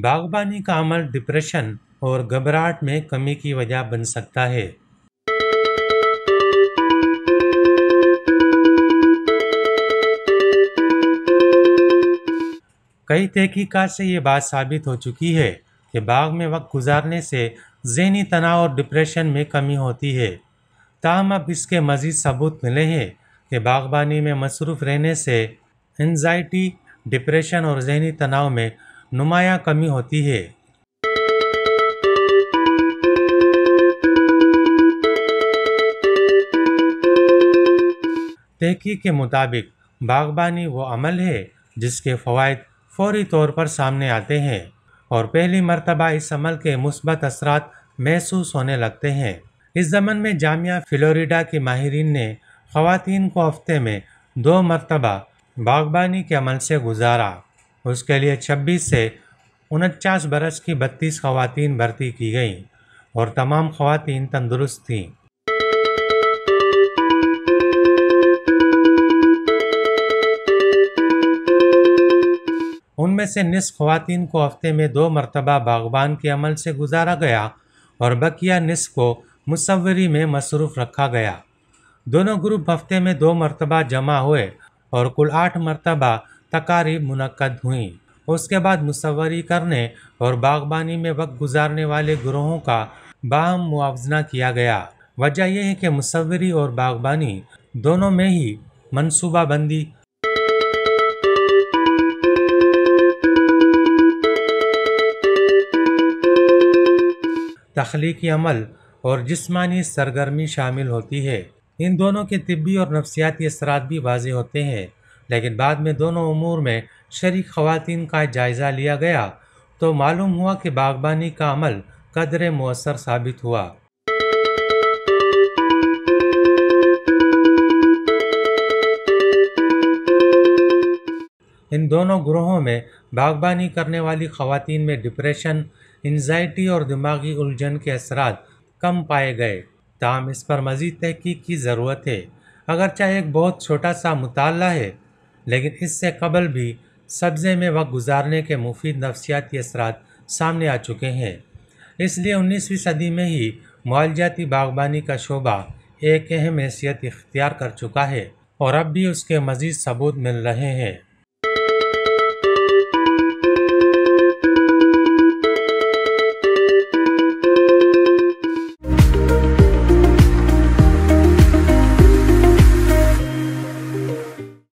باغبانی کا عمل ڈپریشن اور گھبراہٹ میں کمی کی وجہ بن سکتا ہے۔ کئی تحقیقات سے یہ بات ثابت ہو چکی ہے کہ باغ میں وقت گزارنے سے ذہنی تناؤ اور ڈپریشن میں کمی ہوتی ہے۔ تاہم اب اس کے مزید ثبوت ملے ہیں کہ باغبانی میں مصروف رہنے سے انزائٹی، ڈپریشن اور ذہنی تناؤ میں نمایاں کمی ہوتی ہے۔ تحقیق کے مطابق باغبانی وہ عمل ہے جس کے فوائد فوری طور پر سامنے آتے ہیں اور پہلی مرتبہ اس عمل کے مثبت اثرات محسوس ہونے لگتے ہیں۔ اس ضمن میں جامعہ فلوریڈا کے ماہرین نے خواتین کو ہفتے میں 2 مرتبہ باغبانی کے عمل سے گزارا۔ اس کے لیے 26 سے 49 برس کی 32 خواتین بھرتی کی گئیں اور تمام خواتین تندرست تھیں۔ ان میں سے نصف خواتین کو ہفتے میں 2 مرتبہ باغبان کے عمل سے گزارا گیا اور بقیہ نصف کو مصوری میں مصروف رکھا گیا۔ دونوں گروپ ہفتے میں 2 مرتبہ جمع ہوئے اور کل 8 مرتبہ تقاریب منعقد ہوئیں۔ اس کے بعد مصوری کرنے اور باغبانی میں وقت گزارنے والے گروہوں کا باہم موازنہ کیا گیا۔ وجہ یہ ہے کہ مصوری اور باغبانی دونوں میں ہی منصوبہ بندی، تخلیقی عمل اور جسمانی سرگرمی شامل ہوتی ہے۔ ان دونوں کے طبی اور نفسیاتی اثرات بھی واضح ہوتے ہیں، لیکن بعد میں دونوں امور میں شریک خواتین کا جائزہ لیا گیا تو معلوم ہوا کہ باغبانی کا عمل قدرے مؤثر ثابت ہوا۔ ان دونوں گروہوں میں باغبانی کرنے والی خواتین میں ڈپریشن، انزائٹی اور دماغی الجھن کے اثرات کم پائے گئے۔ تاہم اس پر مزید تحقیق کی ضرورت ہے۔ اگرچہ ایک بہت چھوٹا سا مطالعہ ہے، لیکن اس سے قبل بھی سبزے میں وقت گزارنے کے مفید نفسیاتی اثرات سامنے آ چکے ہیں۔ اس لیے 19ویں صدی میں ہی معالجاتی باغبانی کا شعبہ ایک اہم حیثیت اختیار کر چکا ہے اور اب بھی اس کے مزید ثبوت مل رہے ہیں۔